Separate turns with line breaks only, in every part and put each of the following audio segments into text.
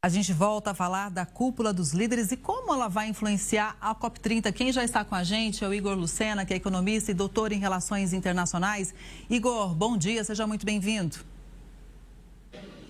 A gente volta a falar da cúpula dos líderes e como ela vai influenciar a COP30. Quem já está com a gente é o Igor Lucena, que é economista e doutor em relações internacionais. Igor, bom dia, seja muito bem-vindo.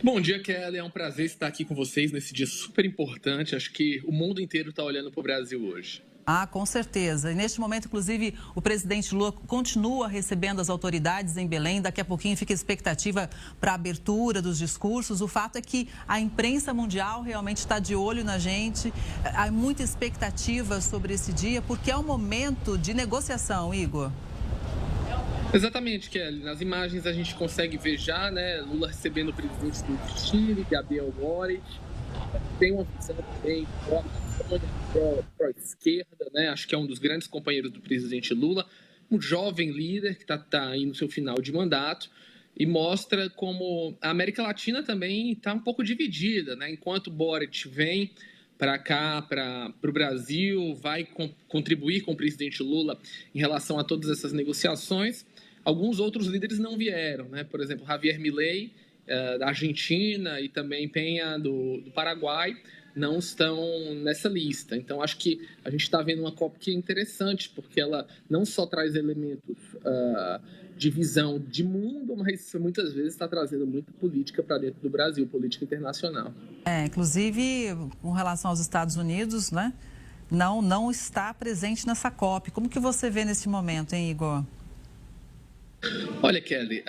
Bom dia, Kelly. É um prazer estar aqui com vocês nesse dia super importante. Acho que o mundo inteiro está olhando para o Brasil hoje.
Ah, com certeza. E neste momento, inclusive, o presidente Lula continua recebendo as autoridades em Belém. Daqui a pouquinho fica a expectativa para a abertura dos discursos. O fato é que a imprensa mundial realmente está de olho na gente. Há muita expectativa sobre esse dia, porque é um momento de negociação, Igor.
Exatamente, Kelly. Nas imagens a gente consegue ver já, né, Lula recebendo o presidente do Chile, Gabriel Boric. Tem uma visão também pró-esquerda, né? Acho que é um dos grandes companheiros do presidente Lula, um jovem líder que está aí no seu final de mandato e mostra como a América Latina também está um pouco dividida, né? Enquanto Boric vem para cá, para o Brasil, vai contribuir com o presidente Lula em relação a todas essas negociações, alguns outros líderes não vieram, né? Por exemplo, Javier Milei, da Argentina, e também Penha do Paraguai, não estão nessa lista. Então, acho que a gente está vendo uma COP que é interessante, porque ela não só traz elementos de visão de mundo, mas muitas vezes está trazendo muita política para dentro do Brasil, política internacional.
Inclusive, com relação aos Estados Unidos, né? Não está presente nessa COP. Como que você vê nesse momento, hein, Igor?
Olha, Kelly,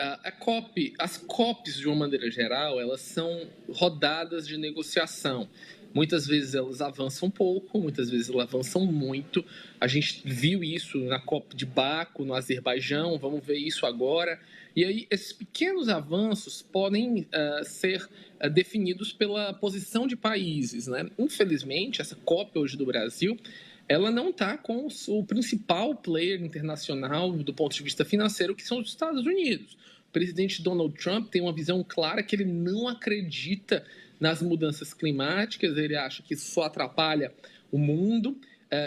as COPs, de uma maneira geral, elas são rodadas de negociação. Muitas vezes elas avançam um pouco, muitas vezes elas avançam muito. A gente viu isso na COP de Baku, no Azerbaijão, vamos ver isso agora. E aí, esses pequenos avanços podem ser definidos pela posição de países, né? Infelizmente, essa COP hoje do Brasil, ela não está com o principal player internacional do ponto de vista financeiro, que são os Estados Unidos. O presidente Donald Trump tem uma visão clara que ele não acredita nas mudanças climáticas, ele acha que isso só atrapalha o mundo.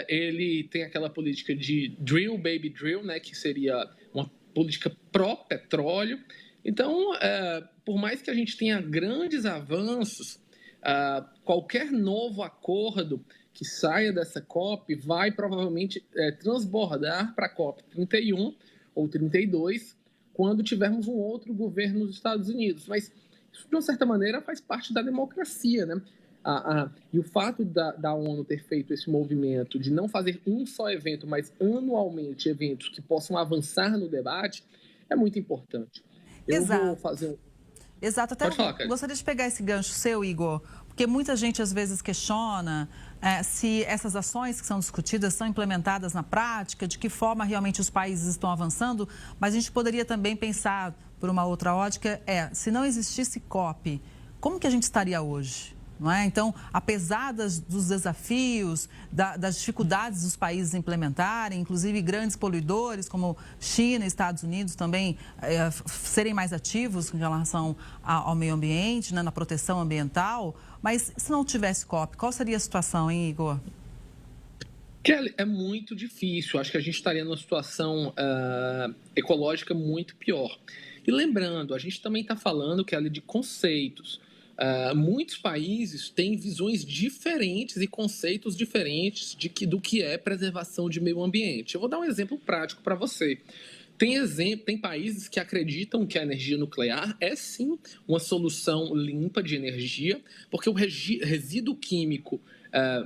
Ele tem aquela política de drill, baby drill, né, que seria uma política pró-petróleo. Então, por mais que a gente tenha grandes avanços, qualquer novo acordo que saia dessa COP vai provavelmente transbordar para a COP 31 ou 32, quando tivermos um outro governo nos Estados Unidos. Mas isso, de uma certa maneira, faz parte da democracia, né? E o fato da ONU ter feito esse movimento de não fazer um só evento, mas anualmente eventos que possam avançar no debate, é muito importante.
Exato.
Vou fazer
Exato, até gostaria de pegar esse gancho seu, Igor, porque muita gente às vezes questiona se essas ações que são discutidas são implementadas na prática, de que forma realmente os países estão avançando, mas a gente poderia também pensar por uma outra ótica, se não existisse COP, como que a gente estaria hoje? Não é? Então, apesar dos desafios, das dificuldades dos países implementarem, inclusive grandes poluidores como China e Estados Unidos também serem mais ativos em relação ao meio ambiente, né, na proteção ambiental, mas se não tivesse COP, qual seria a situação, hein, Igor?
Kelly, é muito difícil. Acho que a gente estaria numa situação ecológica muito pior. E lembrando, a gente também está falando, Kelly, de conceitos. Muitos países têm visões diferentes e conceitos diferentes do que é preservação de meio ambiente. Eu vou dar um exemplo prático para você. Tem países que acreditam que a energia nuclear é sim uma solução limpa de energia, porque o resíduo químico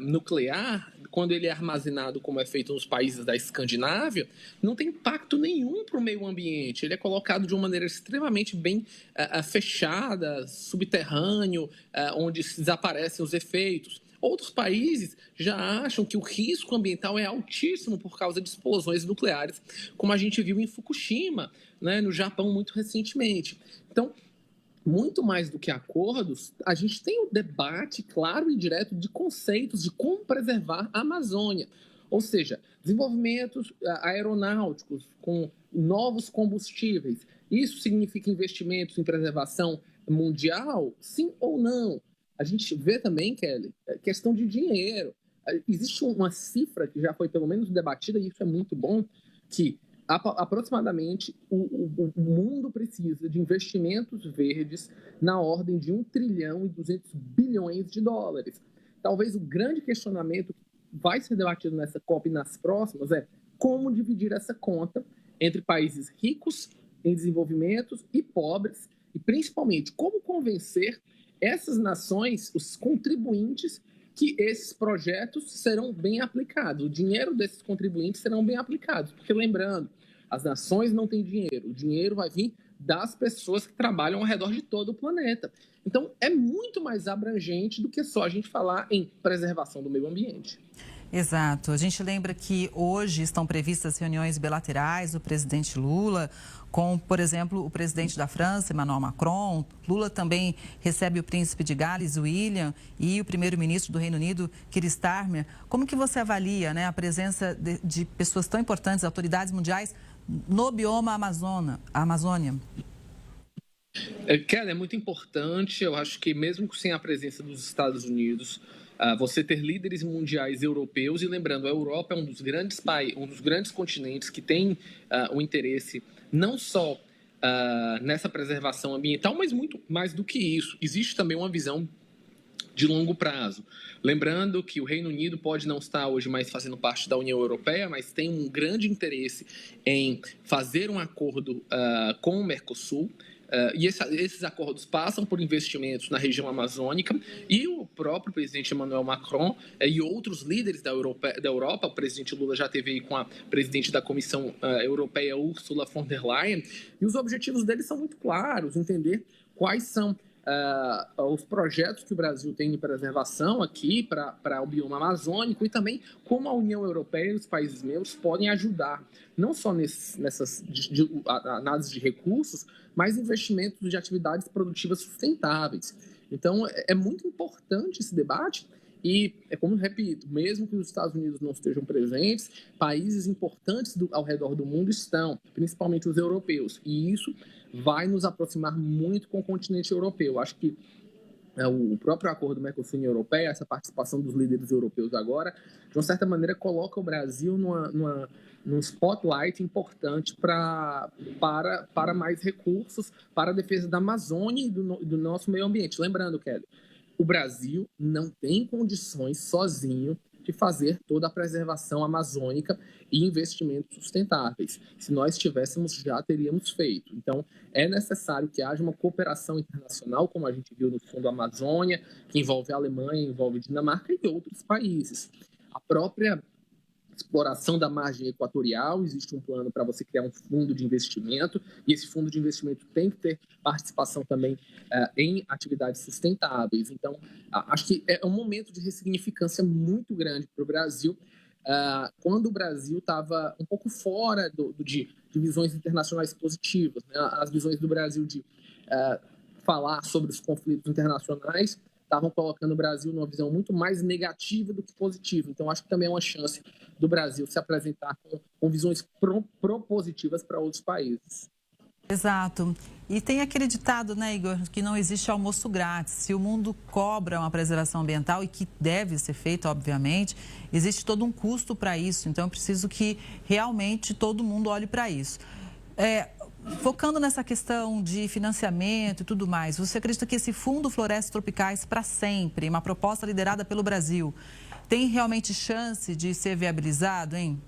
nuclear, quando ele é armazenado como é feito nos países da Escandinávia, não tem impacto nenhum para o meio ambiente. Ele é colocado de uma maneira extremamente bem fechada, subterrâneo, onde desaparecem os efeitos. Outros países já acham que o risco ambiental é altíssimo por causa de explosões nucleares, como a gente viu em Fukushima, né, no Japão, muito recentemente. Então, muito mais do que acordos, a gente tem um debate claro e direto de conceitos de como preservar a Amazônia. Ou seja, desenvolvimentos aeronáuticos com novos combustíveis. Isso significa investimentos em preservação mundial? Sim ou não? A gente vê também, Kelly, questão de dinheiro. Existe uma cifra que já foi pelo menos debatida, e isso é muito bom, que aproximadamente o mundo precisa de investimentos verdes na ordem de 1 trilhão e 200 bilhões de dólares. Talvez o grande questionamento que vai ser debatido nessa COP e nas próximas é como dividir essa conta entre países ricos em desenvolvimento e pobres, e principalmente como convencer essas nações, os contribuintes, que esses projetos serão bem aplicados. O dinheiro desses contribuintes serão bem aplicados. Porque, lembrando, as nações não têm dinheiro. O dinheiro vai vir das pessoas que trabalham ao redor de todo o planeta. Então, é muito mais abrangente do que só a gente falar em preservação do meio ambiente.
Exato. A gente lembra que hoje estão previstas reuniões bilaterais do presidente Lula com, por exemplo, o presidente da França, Emmanuel Macron. Lula também recebe o príncipe de Gales, William, e o primeiro-ministro do Reino Unido, Keir Starmer. Como que você avalia, né, a presença de pessoas tão importantes, autoridades mundiais, no bioma Amazônia?
Kelly, é muito importante. Eu acho que mesmo sem a presença dos Estados Unidos, você ter líderes mundiais europeus, e lembrando, a Europa é um dos grandes continentes que tem um interesse não só nessa preservação ambiental, mas muito mais do que isso. Existe também uma visão de longo prazo. Lembrando que o Reino Unido pode não estar hoje mais fazendo parte da União Europeia, mas tem um grande interesse em fazer um acordo com o Mercosul. E esses acordos passam por investimentos na região amazônica, e o próprio presidente Emmanuel Macron e outros líderes da Europa, o presidente Lula já esteve aí com a presidente da Comissão Europeia, Ursula von der Leyen, e os objetivos deles são muito claros: entender quais são os projetos que o Brasil tem de preservação aqui para o bioma amazônico, e também como a União Europeia e os países membros podem ajudar, não só nessas análises de recursos, mas investimentos de atividades produtivas sustentáveis. Então, é muito importante esse debate. E, como eu repito, mesmo que os Estados Unidos não estejam presentes, países importantes ao redor do mundo estão, principalmente os europeus. E isso vai nos aproximar muito com o continente europeu. Acho que o próprio acordo Mercosul-União Europeia, essa participação dos líderes europeus agora, de uma certa maneira, coloca o Brasil num spotlight importante para mais recursos para a defesa da Amazônia e do nosso meio ambiente. Lembrando, Kelly, o Brasil não tem condições sozinho de fazer toda a preservação amazônica e investimentos sustentáveis. Se nós tivéssemos, já teríamos feito. Então, é necessário que haja uma cooperação internacional, como a gente viu no Fundo Amazônia, que envolve a Alemanha, envolve a Dinamarca e outros países. A própria exploração da margem equatorial, existe um plano para você criar um fundo de investimento, e esse fundo de investimento tem que ter participação também em atividades sustentáveis. Então, acho que é um momento de ressignificância muito grande para o Brasil, quando o Brasil estava um pouco fora de visões internacionais positivas, né? As visões do Brasil de falar sobre os conflitos internacionais estavam colocando o Brasil numa visão muito mais negativa do que positiva. Então, acho que também é uma chance do Brasil se apresentar com visões propositivas para outros países.
Exato. E tem aquele ditado, né, Igor, que não existe almoço grátis. Se o mundo cobra uma preservação ambiental, e que deve ser feita, obviamente, existe todo um custo para isso. Então, é preciso que realmente todo mundo olhe para isso. Focando nessa questão de financiamento e tudo mais, você acredita que esse Fundo Florestas Tropicais para Sempre, uma proposta liderada pelo Brasil, tem realmente chance de ser viabilizado, hein?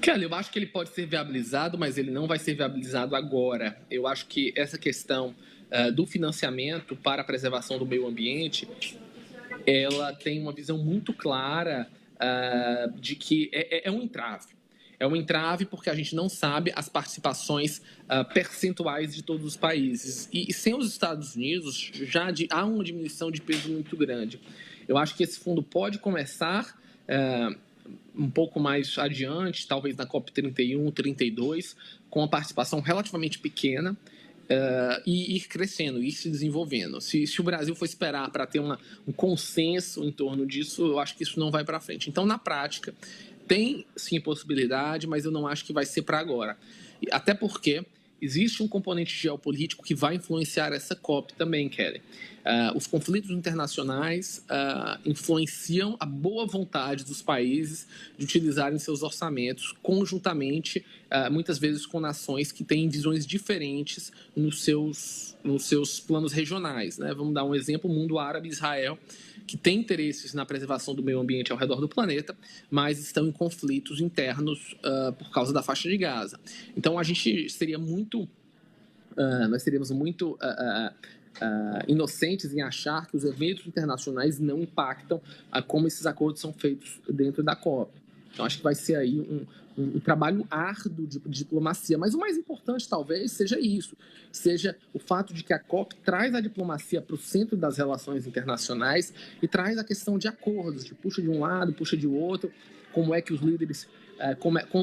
Kelly, eu acho que ele pode ser viabilizado, mas ele não vai ser viabilizado agora. Eu acho que essa questão do financiamento para a preservação do meio ambiente, ela tem uma visão muito clara de que é um entrave. É um entrave porque a gente não sabe as participações percentuais de todos os países. E sem os Estados Unidos, já há uma diminuição de peso muito grande. Eu acho que esse fundo pode começar um pouco mais adiante, talvez na COP31, 32, com uma participação relativamente pequena, e ir crescendo, ir se desenvolvendo. Se o Brasil for esperar para ter um consenso em torno disso, eu acho que isso não vai para frente. Então, na prática, tem sim possibilidade, mas eu não acho que vai ser para agora. Até porque existe um componente geopolítico que vai influenciar essa COP também, Kelly. Os conflitos internacionais influenciam a boa vontade dos países de utilizarem seus orçamentos conjuntamente, muitas vezes com nações que têm visões diferentes nos seus planos regionais, né? Vamos dar um exemplo: o mundo árabe e Israel, que tem interesses na preservação do meio ambiente ao redor do planeta, mas estão em conflitos internos por causa da faixa de Gaza. Então, nós seríamos muito inocentes em achar que os eventos internacionais não impactam como esses acordos são feitos dentro da COP. Então, acho que vai ser aí um trabalho árduo de diplomacia. Mas o mais importante, talvez, seja isso. Seja o fato de que a COP traz a diplomacia para o centro das relações internacionais e traz a questão de acordos, de puxa de um lado, puxa de outro, como é que os líderes,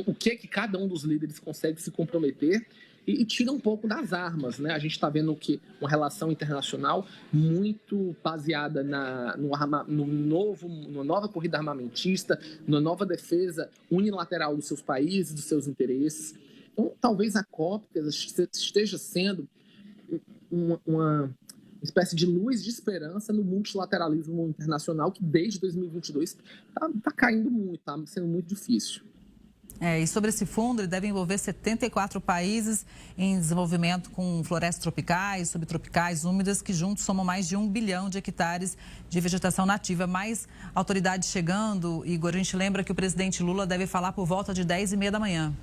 o que cada um dos líderes consegue se comprometer, e tira um pouco das armas, né? A gente está vendo que uma relação internacional muito baseada numa nova corrida armamentista, numa nova defesa unilateral dos seus países, dos seus interesses. Então, talvez a COP esteja sendo uma espécie de luz de esperança no multilateralismo internacional, que desde 2022 está caindo muito, está sendo muito difícil.
E sobre esse fundo, ele deve envolver 74 países em desenvolvimento com florestas tropicais, subtropicais, úmidas, que juntos somam mais de 1 bilhão de hectares de vegetação nativa. Mais autoridades chegando, Igor, a gente lembra que o presidente Lula deve falar por volta de 10h30 da manhã.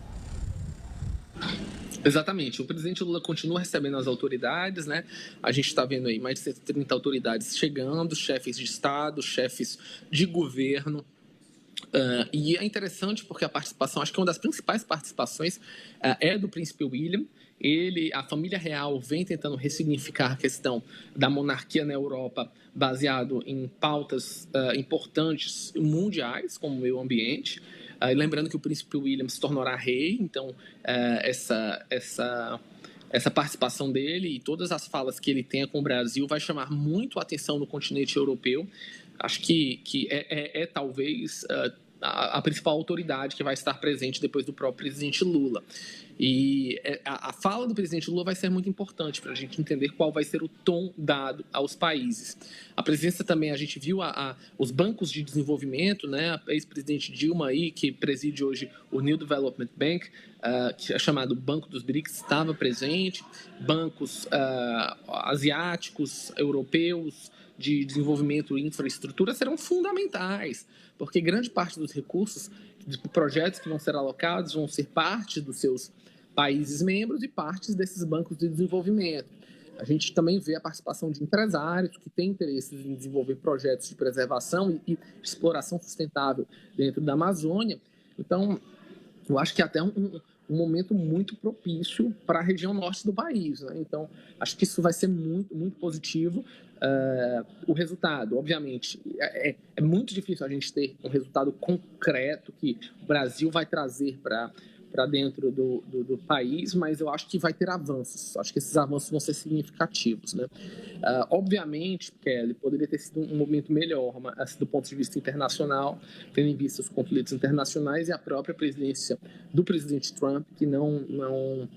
Exatamente. O presidente Lula continua recebendo as autoridades, né? A gente está vendo aí mais de 130 autoridades chegando, chefes de Estado, chefes de governo. E é interessante porque a participação, acho que uma das principais participações é do príncipe William. A família real vem tentando ressignificar a questão da monarquia na Europa, baseado em pautas importantes mundiais, como o meio ambiente. Lembrando que o príncipe William se tornará rei, então essa participação dele e todas as falas que ele tenha com o Brasil vai chamar muito a atenção no continente europeu. Acho que talvez a principal autoridade que vai estar presente depois do próprio presidente Lula. E a fala do presidente Lula vai ser muito importante para a gente entender qual vai ser o tom dado aos países. A presença também, a gente viu os bancos de desenvolvimento, né? A ex-presidente Dilma, aí, que preside hoje o New Development Bank, que é chamado Banco dos BRICS, estava presente, bancos asiáticos, europeus, de desenvolvimento e infraestrutura serão fundamentais, porque grande parte dos recursos de projetos que vão ser alocados vão ser parte dos seus países membros e partes desses bancos de desenvolvimento. A gente também vê a participação de empresários que têm interesse em desenvolver projetos de preservação e exploração sustentável dentro da Amazônia. Então, eu acho que até um momento muito propício para a região norte do país, né? Então, acho que isso vai ser muito, muito positivo. O resultado, obviamente, é muito difícil a gente ter um resultado concreto que o Brasil vai trazer para dentro do país, mas eu acho que vai ter avanços. Acho que esses avanços vão ser significativos, né? Obviamente, Kelly, poderia ter sido um momento melhor, mas, do ponto de vista internacional, tendo em vista os conflitos internacionais e a própria presidência do presidente Trump, que não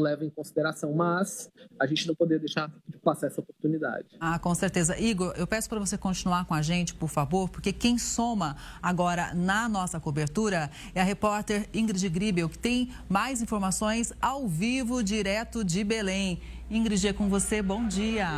leva em consideração, mas a gente não poderia deixar de passar essa oportunidade.
Com certeza. Igor, eu peço para você continuar com a gente, por favor, porque quem soma agora na nossa cobertura é a repórter Ingrid Gribel, que tem mais informações ao vivo, direto de Belém. Ingrid, é com você. Bom dia.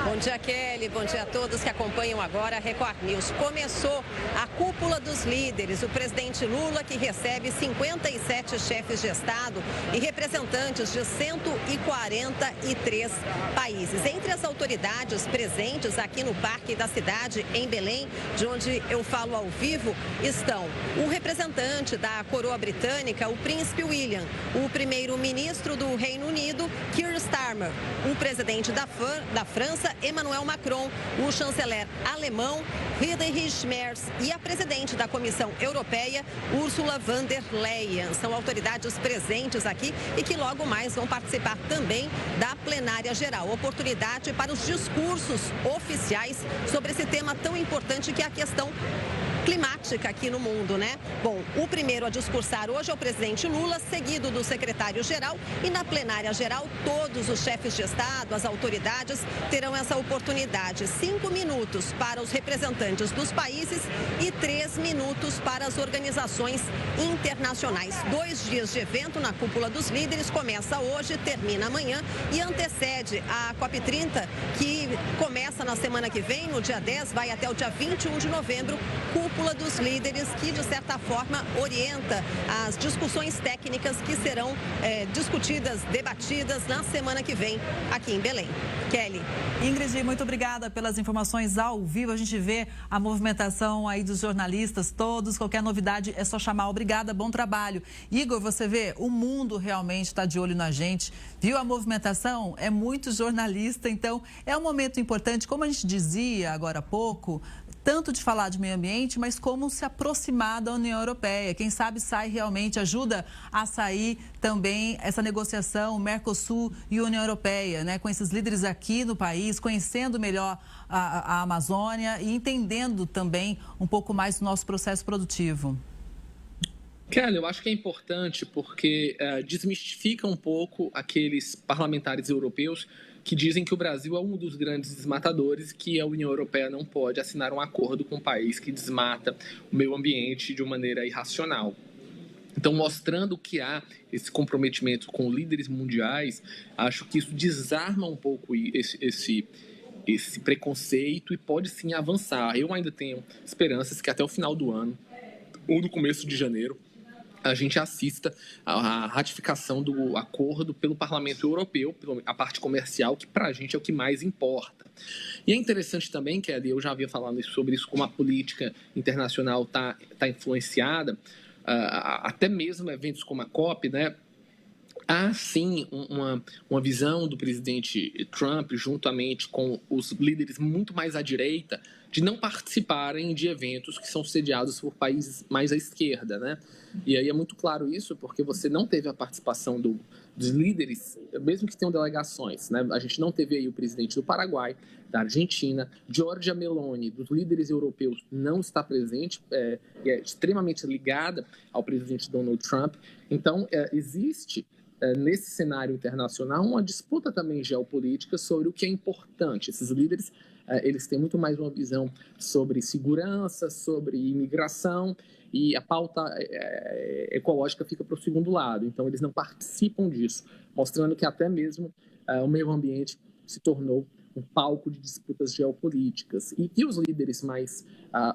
Bom dia, Kelly. Bom dia a todos que acompanham agora a Record News. Começou a cúpula dos líderes. O presidente Lula, que recebe 57 chefes de Estado e representantes de 143 países. Entre as autoridades presentes aqui no Parque da Cidade, em Belém, de onde eu falo ao vivo, estão o representante da coroa britânica, o príncipe William, o primeiro-ministro do Reino Unido, Keir Starmer, o presidente da França, Emmanuel Macron, o chanceler alemão, Friedrich Merz e a presidente da Comissão Europeia, Ursula von der Leyen. São autoridades presentes aqui e que logo mais vão participar também da plenária geral. Oportunidade para os discursos oficiais sobre esse tema tão importante que é a questão climática aqui no mundo, né? Bom, o primeiro a discursar hoje é o presidente Lula, seguido do secretário-geral, e na plenária geral todos os chefes de Estado, as autoridades terão essa oportunidade. 5 minutos para os representantes dos países e 3 minutos para as organizações internacionais. 2 dias de evento na Cúpula dos Líderes, começa hoje, termina amanhã e antecede a COP30, que começa na semana que vem, no dia 10, vai até o dia 21 de novembro, Cúpula dos Líderes, que de certa forma orienta as discussões técnicas que serão discutidas, debatidas na semana que vem aqui em Belém. Kelly.
Ingrid, muito obrigada pelas informações ao vivo. A gente vê a movimentação aí dos jornalistas todos. Qualquer novidade é só chamar. Obrigada, bom trabalho. Igor, você vê, o mundo realmente está de olho na gente. Viu a movimentação? É muito jornalista, então é um momento importante, como a gente dizia agora há pouco, tanto de falar de meio ambiente, mas como se aproximar da União Europeia. Quem sabe sai realmente, ajuda a sair também essa negociação Mercosul e União Europeia, né? Com esses líderes aqui no país, conhecendo melhor a Amazônia e entendendo também um pouco mais do nosso processo produtivo.
Kelly, eu acho que é importante porque desmistifica um pouco aqueles parlamentares europeus que dizem que o Brasil é um dos grandes desmatadores, que a União Europeia não pode assinar um acordo com um país que desmata o meio ambiente de uma maneira irracional. Então, mostrando que há esse comprometimento com líderes mundiais, acho que isso desarma um pouco esse preconceito e pode sim avançar. Eu ainda tenho esperanças que até o final do ano, ou no começo de janeiro, a gente assista à ratificação do acordo pelo Parlamento Europeu, a parte comercial, que para a gente é o que mais importa. E é interessante também, Kelly, eu já havia falado sobre isso, como a política internacional está influenciada, até mesmo eventos como a COP, né? Há, sim, uma visão do presidente Trump, juntamente com os líderes muito mais à direita, de não participarem de eventos que são sediados por países mais à esquerda, né? E aí é muito claro isso, porque você não teve a participação dos líderes, mesmo que tenham delegações, né? A gente não teve aí o presidente do Paraguai, da Argentina, Giorgia Meloni, dos líderes europeus, não está presente, é extremamente ligada ao presidente Donald Trump. Então, existe nesse cenário internacional uma disputa também geopolítica sobre o que é importante. Esses líderes, eles têm muito mais uma visão sobre segurança, sobre imigração, e a pauta ecológica fica para o segundo lado. Então, eles não participam disso, mostrando que até mesmo o meio ambiente se tornou um palco de disputas geopolíticas. E os líderes mais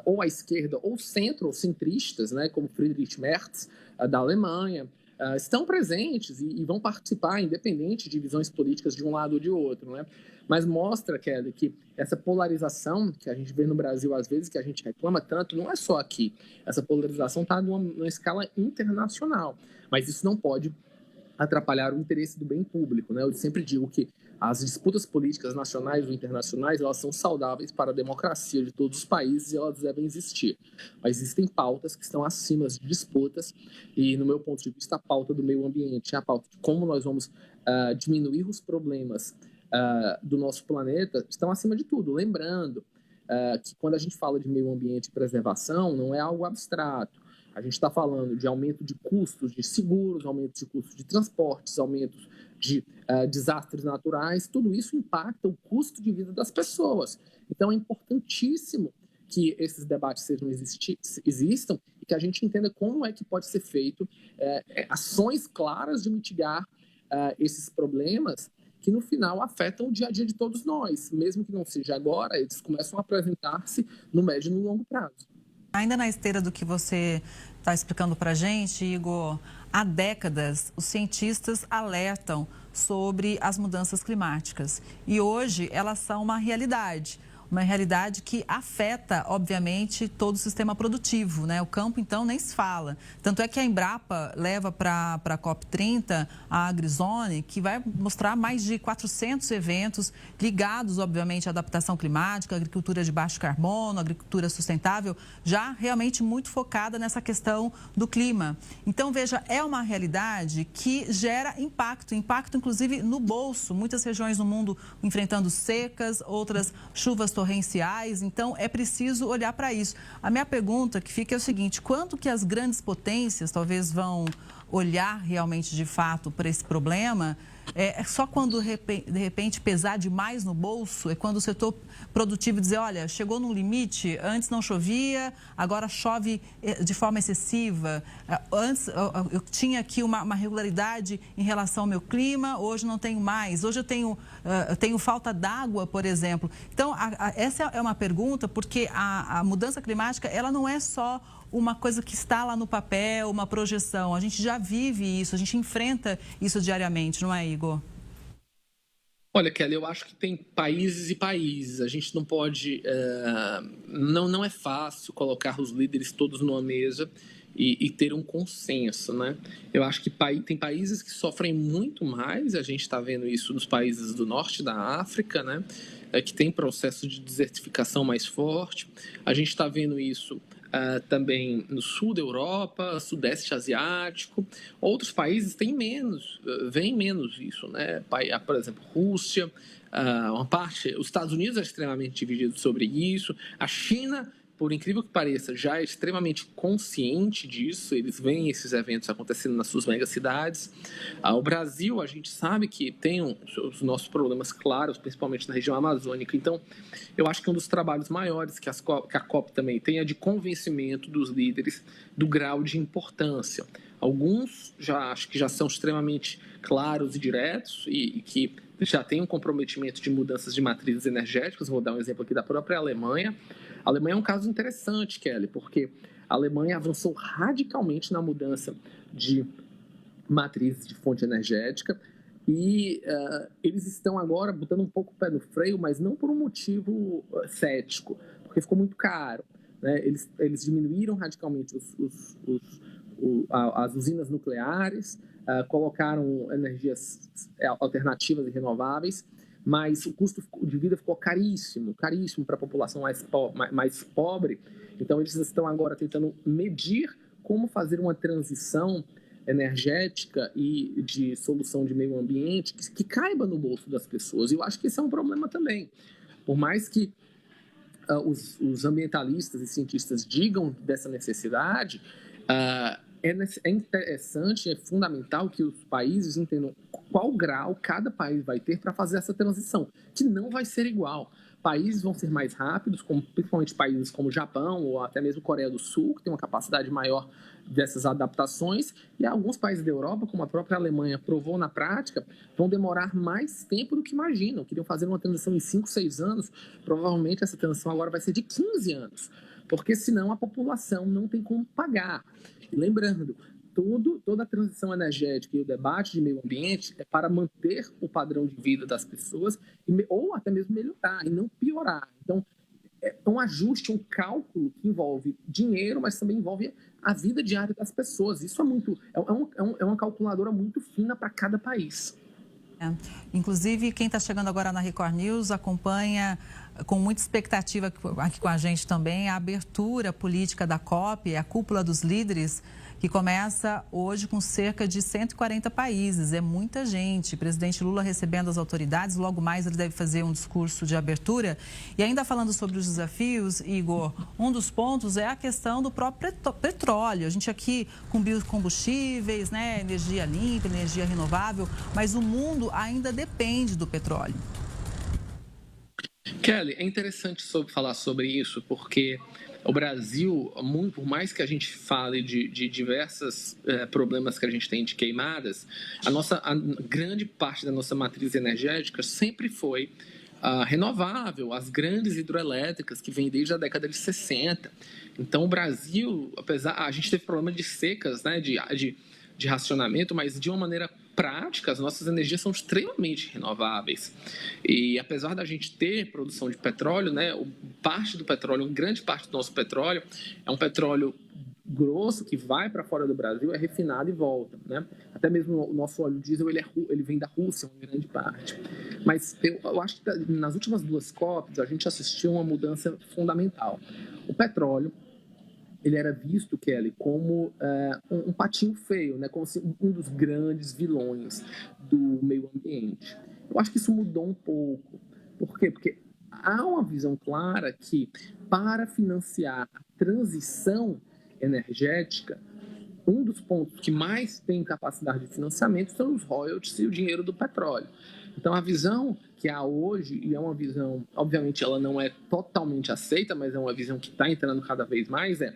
ou à esquerda ou centro, ou centristas, né, como Friedrich Merz, da Alemanha, estão presentes e vão participar, independente de visões políticas de um lado ou de outro, né? Mas mostra, Kelly, que essa polarização que a gente vê no Brasil, às vezes, que a gente reclama tanto, não é só aqui. Essa polarização está numa escala internacional, mas isso não pode atrapalhar o interesse do bem público, né? Eu sempre digo que as disputas políticas nacionais ou internacionais, elas são saudáveis para a democracia de todos os países e elas devem existir. Mas existem pautas que estão acima de disputas e, no meu ponto de vista, a pauta do meio ambiente, a pauta de como nós vamos diminuir os problemas do nosso planeta, estão acima de tudo. Lembrando que quando a gente fala de meio ambiente e preservação, não é algo abstrato. A gente está falando de aumento de custos de seguros, aumento de custos de transportes, aumentos de desastres naturais, tudo isso impacta o custo de vida das pessoas. Então, é importantíssimo que esses debates existam e que a gente entenda como é que pode ser feito ações claras de mitigar esses problemas que, no final, afetam o dia a dia de todos nós. Mesmo que não seja agora, eles começam a apresentar-se no médio e no longo prazo.
Ainda na esteira do que você está explicando para a gente, Igor, há décadas os cientistas alertam sobre as mudanças climáticas e hoje elas são uma realidade que afeta, obviamente, todo o sistema produtivo, né? O campo, então, nem se fala. Tanto é que a Embrapa leva para a COP30 a AgriZone, que vai mostrar mais de 400 eventos ligados, obviamente, à adaptação climática, agricultura de baixo carbono, agricultura sustentável, já realmente muito focada nessa questão do clima. Então, veja, é uma realidade que gera impacto inclusive no bolso. Muitas regiões no mundo enfrentando secas, outras chuvas torrenciais, torrenciais, então é preciso olhar para isso. A minha pergunta que fica é o seguinte: quanto que as grandes potências talvez vão olhar realmente de fato para esse problema? É só quando de repente pesar demais no bolso, é quando o setor produtivo dizer, olha, chegou num limite, antes não chovia, agora chove de forma excessiva, antes eu tinha aqui uma regularidade em relação ao meu clima, hoje não tenho mais, hoje eu tenho falta d'água, por exemplo. Então, essa é uma pergunta, porque a mudança climática, ela não é só uma coisa que está lá no papel, uma projeção. A gente já vive isso, a gente enfrenta isso diariamente, não é, Igor?
Olha, Kelly, eu acho que tem países e países. A gente não pode... não é fácil colocar os líderes todos numa mesa e ter um consenso, né? Eu acho que tem países que sofrem muito mais, a gente está vendo isso nos países do norte da África, né? Que tem processo de desertificação mais forte. A gente está vendo isso também no sul da Europa, sudeste asiático. Outros países têm veem menos isso, né? Por exemplo, Rússia, uma parte, os Estados Unidos é extremamente dividido sobre isso. A China, por incrível que pareça, já é extremamente consciente disso. Eles veem esses eventos acontecendo nas suas megacidades. O Brasil, a gente sabe que tem os nossos problemas claros, principalmente na região amazônica. Então, eu acho que um dos trabalhos maiores que a COP também tem é de convencimento dos líderes do grau de importância. Alguns acho que já são extremamente claros e diretos e que já têm um comprometimento de mudanças de matrizes energéticas. Vou dar um exemplo aqui da própria Alemanha. A Alemanha é um caso interessante, Kelly, porque a Alemanha avançou radicalmente na mudança de matrizes de fonte energética e eles estão agora botando um pouco o pé no freio, mas não por um motivo cético, porque ficou muito caro, né? Eles diminuíram radicalmente as usinas nucleares, colocaram energias alternativas e renováveis, mas o custo de vida ficou caríssimo para a população mais pobre. Então, eles estão agora tentando medir como fazer uma transição energética e de solução de meio ambiente que caiba no bolso das pessoas. E eu acho que esse é um problema também. Por mais que os ambientalistas e cientistas digam dessa necessidade, é interessante, é fundamental que os países entendam qual grau cada país vai ter para fazer essa transição, que não vai ser igual. Países vão ser mais rápidos, principalmente países como o Japão ou até mesmo Coreia do Sul, que tem uma capacidade maior dessas adaptações, e alguns países da Europa, como a própria Alemanha provou na prática, vão demorar mais tempo do que imaginam. Queriam fazer uma transição em 5, 6 anos, provavelmente essa transição agora vai ser de 15 anos, porque senão a população não tem como pagar. E lembrando, toda a transição energética e o debate de meio ambiente é para manter o padrão de vida das pessoas ou até mesmo melhorar e não piorar. Então, é um ajuste, um cálculo que envolve dinheiro, mas também envolve a vida diária das pessoas. Isso é uma calculadora muito fina para cada país.
Inclusive, quem está chegando agora na Record News acompanha com muita expectativa aqui com a gente também a abertura política da COP, a cúpula dos líderes, que começa hoje com cerca de 140 países. É muita gente. O presidente Lula recebendo as autoridades, logo mais ele deve fazer um discurso de abertura. E ainda falando sobre os desafios, Igor, um dos pontos é a questão do próprio petróleo. A gente aqui com biocombustíveis, né, energia limpa, energia renovável, mas o mundo ainda depende do petróleo.
Kelly, é interessante falar sobre isso, porque o Brasil, por mais que a gente fale de diversos problemas que a gente tem de queimadas, a grande parte da nossa matriz energética sempre foi renovável, as grandes hidroelétricas que vêm desde a década de 60. Então, o Brasil, a gente teve problema de secas, né, de racionamento, mas de uma maneira prática, as nossas energias são extremamente renováveis. E apesar da gente ter produção de petróleo, né, parte do petróleo, grande parte do nosso petróleo é um petróleo grosso que vai para fora do Brasil, é refinado e volta, né? Até mesmo o nosso óleo diesel ele vem da Rússia, uma grande parte. Mas eu acho que nas últimas 2 COPs a gente assistiu a uma mudança fundamental. O petróleo ele era visto, Kelly, como um patinho feio, né? Como um dos grandes vilões do meio ambiente. Eu acho que isso mudou um pouco. Por quê? Porque há uma visão clara que, para financiar a transição energética, um dos pontos que mais tem capacidade de financiamento são os royalties e o dinheiro do petróleo. Então, a visão que há hoje, e é uma visão, obviamente, ela não é totalmente aceita, mas é uma visão que está entrando cada vez mais, é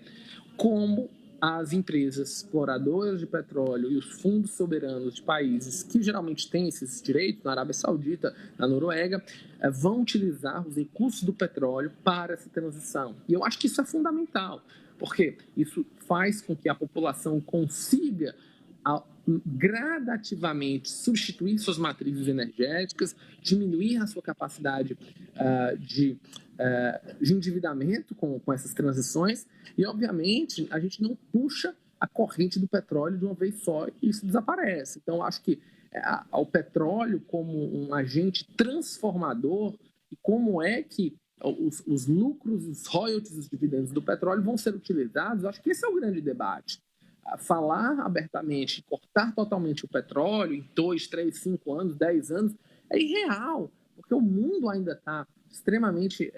como as empresas exploradoras de petróleo e os fundos soberanos de países que geralmente têm esses direitos, na Arábia Saudita, na Noruega, vão utilizar os recursos do petróleo para essa transição. E eu acho que isso é fundamental, porque isso faz com que a população consiga gradativamente substituir suas matrizes energéticas, diminuir a sua capacidade de endividamento com essas transições e, obviamente, a gente não puxa a corrente do petróleo de uma vez só e isso desaparece. Então, acho que o petróleo como um agente transformador e como é que os lucros, os royalties, os dividendos do petróleo vão ser utilizados, acho que esse é o grande debate. Falar abertamente, cortar totalmente o petróleo em 2, 3, 5 anos, 10 anos, é irreal, porque o mundo ainda está extremamente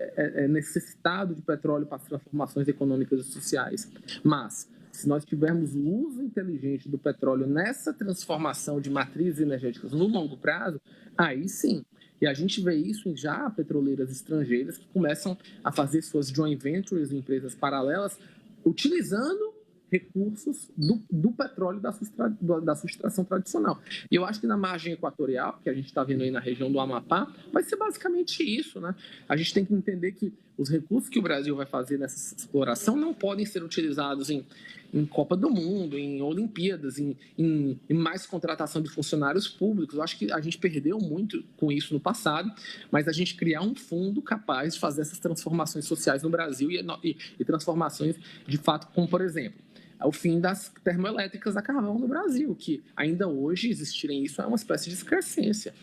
necessitado de petróleo para as transformações econômicas e sociais. Mas, se nós tivermos o uso inteligente do petróleo nessa transformação de matrizes energéticas no longo prazo, aí sim. E a gente vê isso em já petroleiras estrangeiras que começam a fazer suas joint ventures, empresas paralelas, utilizando recursos do petróleo da sua extração tradicional. E eu acho que na margem equatorial, que a gente está vendo aí na região do Amapá, vai ser basicamente isso, né? A gente tem que entender que os recursos que o Brasil vai fazer nessa exploração não podem ser utilizados em Copa do Mundo, em Olimpíadas, em mais contratação de funcionários públicos. Eu acho que a gente perdeu muito com isso no passado, mas a gente criar um fundo capaz de fazer essas transformações sociais no Brasil e transformações de fato, como por exemplo, o fim das termoelétricas a carvão no Brasil, que ainda hoje existirem isso é uma espécie de excrescência.